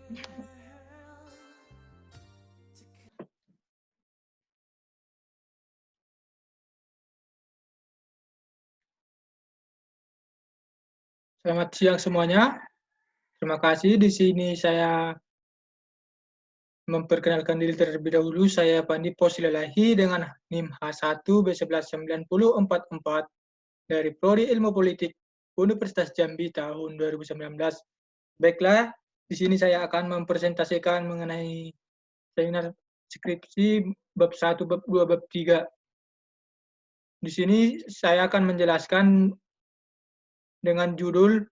Selamat siang semuanya. Terima kasih. Di sini saya memperkenalkan diri terlebih dahulu. Saya Pandi Posilalahi dengan NIM H1B119044 dari Prodi Ilmu Politik Universitas Jambi tahun 2019. Baiklah, di sini saya akan mempresentasikan mengenai seminar skripsi bab 1, bab 2, bab 3. Di sini saya akan menjelaskan dengan judul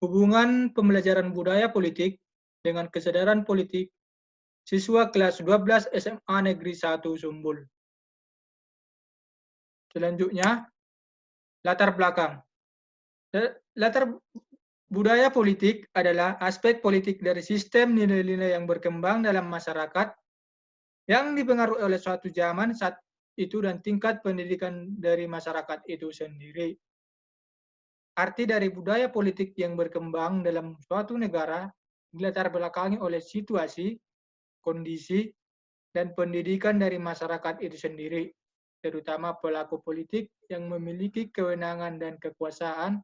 Hubungan Pembelajaran Budaya Politik dengan Kesadaran Politik Siswa kelas 12 SMA Negeri 1 Sumbul. Selanjutnya, latar belakang. Latar budaya politik adalah aspek politik dari sistem nilai-nilai yang berkembang dalam masyarakat yang dipengaruhi oleh suatu zaman saat itu dan tingkat pendidikan dari masyarakat itu sendiri. Arti dari budaya politik yang berkembang dalam suatu negara dilatar belakangi oleh situasi, kondisi, dan pendidikan dari masyarakat itu sendiri, terutama pelaku politik yang memiliki kewenangan dan kekuasaan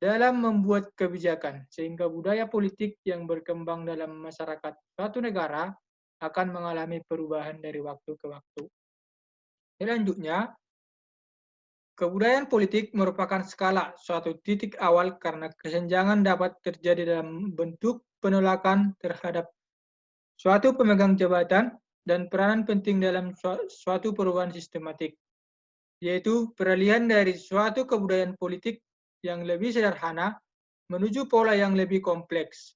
dalam membuat kebijakan, sehingga budaya politik yang berkembang dalam masyarakat suatu negara akan mengalami perubahan dari waktu ke waktu. Selanjutnya, kebudayaan politik merupakan skala suatu titik awal karena kesenjangan dapat terjadi dalam bentuk penolakan terhadap suatu pemegang jabatan dan peranan penting dalam suatu perubahan sistematik, yaitu peralihan dari suatu kebudayaan politik yang lebih sederhana menuju pola yang lebih kompleks.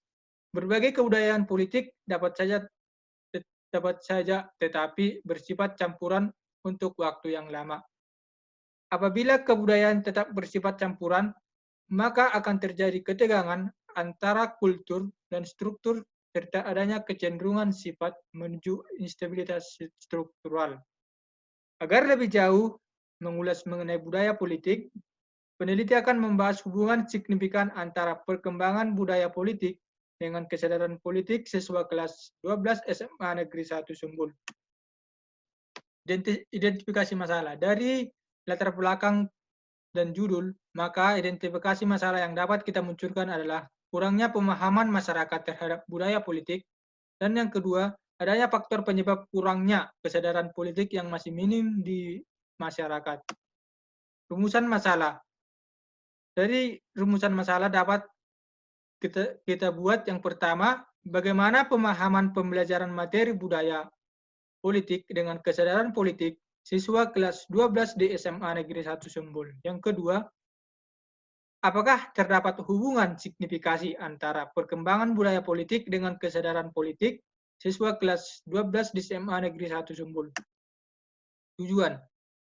Berbagai kebudayaan politik dapat saja tetapi bersifat campuran untuk waktu yang lama. Apabila kebudayaan tetap bersifat campuran, maka akan terjadi ketegangan antara kultur dan struktur serta adanya kecenderungan sifat menuju instabilitas struktural. Agar lebih jauh mengulas mengenai budaya politik, peneliti akan membahas hubungan signifikan antara perkembangan budaya politik dengan kesadaran politik siswa kelas 12 SMA Negeri 1 Sumbul. Identifikasi masalah. Dari latar belakang dan judul, maka identifikasi masalah yang dapat kita munculkan adalah kurangnya pemahaman masyarakat terhadap budaya politik, dan yang kedua, adanya faktor penyebab kurangnya kesadaran politik yang masih minim di masyarakat. Rumusan masalah. Dari rumusan masalah dapat kita buat yang pertama, bagaimana pemahaman pembelajaran materi budaya politik dengan kesadaran politik siswa kelas 12 di SMA Negeri 1 Sumbul. Yang kedua, apakah terdapat hubungan signifikasi antara perkembangan budaya politik dengan kesadaran politik siswa kelas 12 di SMA Negeri 1 Sumbul? Tujuan,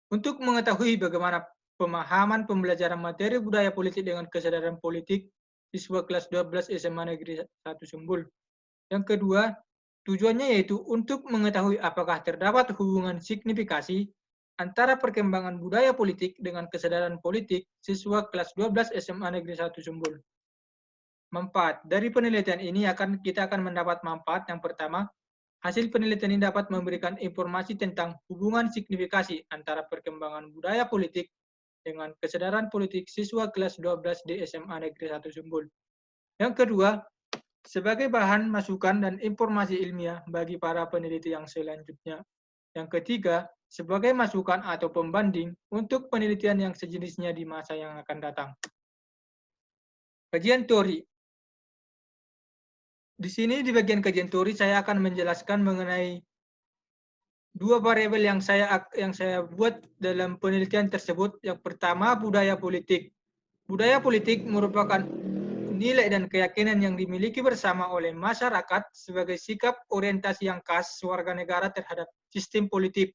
untuk mengetahui bagaimana pemahaman pembelajaran materi budaya politik dengan kesadaran politik siswa kelas 12 SMA Negeri 1 Sumbul. Yang kedua, tujuannya yaitu untuk mengetahui apakah terdapat hubungan signifikasi antara perkembangan budaya politik dengan kesadaran politik siswa kelas 12 SMA Negeri 1 Sumbul. Manfaat. Dari penelitian ini kita akan mendapat manfaat. Yang pertama, hasil penelitian ini dapat memberikan informasi tentang hubungan signifikasi antara perkembangan budaya politik dengan kesadaran politik siswa kelas 12 di SMA Negeri 1 Sumbul. Yang kedua, sebagai bahan masukan dan informasi ilmiah bagi para peneliti yang selanjutnya. Yang ketiga, sebagai masukan atau pembanding untuk penelitian yang sejenisnya di masa yang akan datang. Kajian teori. Di sini di bagian kajian teori saya akan menjelaskan mengenai dua variabel yang saya buat dalam penelitian tersebut. Yang pertama, budaya politik. Budaya politik merupakan nilai dan keyakinan yang dimiliki bersama oleh masyarakat sebagai sikap orientasi yang khas warga negara terhadap sistem politik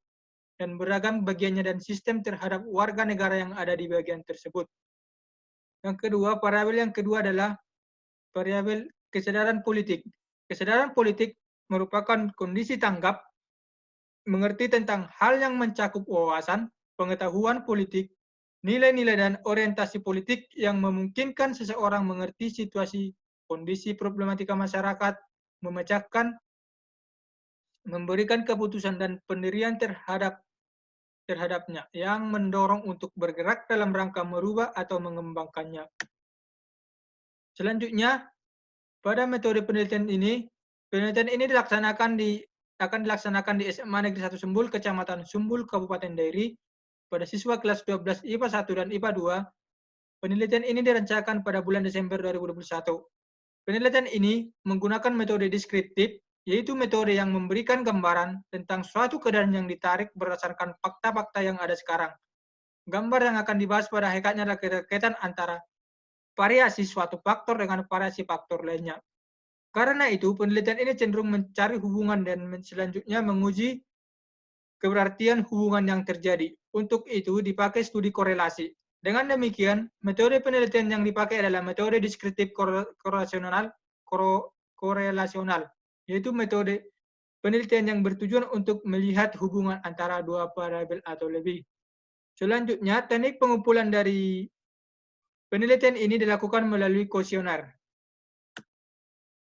dan beragam bagiannya dan sistem terhadap warga negara yang ada di bagian tersebut. Yang kedua, variabel yang kedua adalah variabel kesadaran politik. Kesadaran politik merupakan kondisi tanggap, mengerti tentang hal yang mencakup wawasan, pengetahuan politik, nilai-nilai dan orientasi politik yang memungkinkan seseorang mengerti situasi, kondisi problematika masyarakat, memecahkan, memberikan keputusan dan pendirian terhadapnya yang mendorong untuk bergerak dalam rangka merubah atau mengembangkannya. Selanjutnya, pada metode penelitian ini akan dilaksanakan di SMA Negeri 1 Sumbul, Kecamatan Sumbul, Kabupaten Dairi, pada siswa kelas 12 IPA 1 dan IPA 2. Penelitian ini direncanakan pada bulan Desember 2021. Penelitian ini menggunakan metode deskriptif, yaitu metode yang memberikan gambaran tentang suatu keadaan yang ditarik berdasarkan fakta-fakta yang ada sekarang. Gambar yang akan dibahas pada hakikatnya adalah keterkaitan antara variasi suatu faktor dengan variasi faktor lainnya. Karena itu, penelitian ini cenderung mencari hubungan dan selanjutnya menguji keberartian hubungan yang terjadi. Untuk itu dipakai studi korelasi. Dengan demikian, metode penelitian yang dipakai adalah metode deskriptif korelasional, yaitu metode penelitian yang bertujuan untuk melihat hubungan antara dua variabel atau lebih. Selanjutnya, teknik pengumpulan dari penelitian ini dilakukan melalui kuesioner.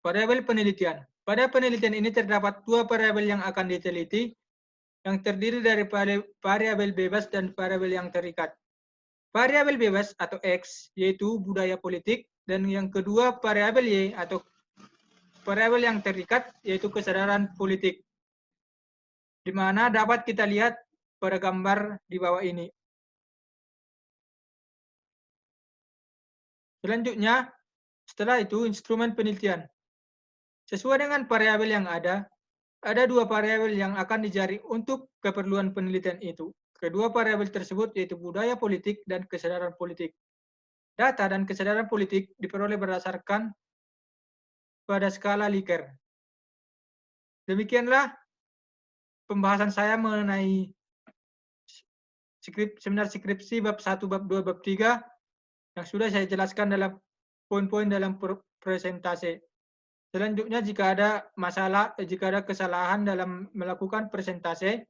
Variabel penelitian. Pada penelitian ini terdapat dua variabel yang akan diteliti, yang terdiri dari variabel bebas dan variabel yang terikat. Variabel bebas atau X yaitu budaya politik, dan yang kedua variabel Y atau variabel yang terikat yaitu kesadaran politik, di mana dapat kita lihat pada gambar di bawah ini. Selanjutnya, setelah itu instrumen penelitian. Sesuai dengan variabel yang ada dua variabel yang akan dicari untuk keperluan penelitian itu. Kedua variabel tersebut yaitu budaya politik dan kesadaran politik. Data dan kesadaran politik diperoleh berdasarkan pada skala Likert. Demikianlah pembahasan saya mengenai seminar skripsi bab 1, bab 2, bab 3 yang sudah saya jelaskan dalam poin-poin dalam presentasi. Selanjutnya, jika ada kesalahan dalam melakukan presentasi,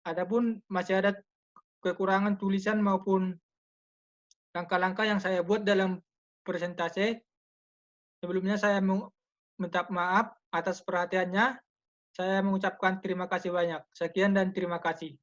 adapun masih ada kekurangan tulisan maupun langkah-langkah yang saya buat dalam presentasi, sebelumnya saya minta maaf atas perhatiannya. Saya mengucapkan terima kasih banyak. Sekian dan terima kasih.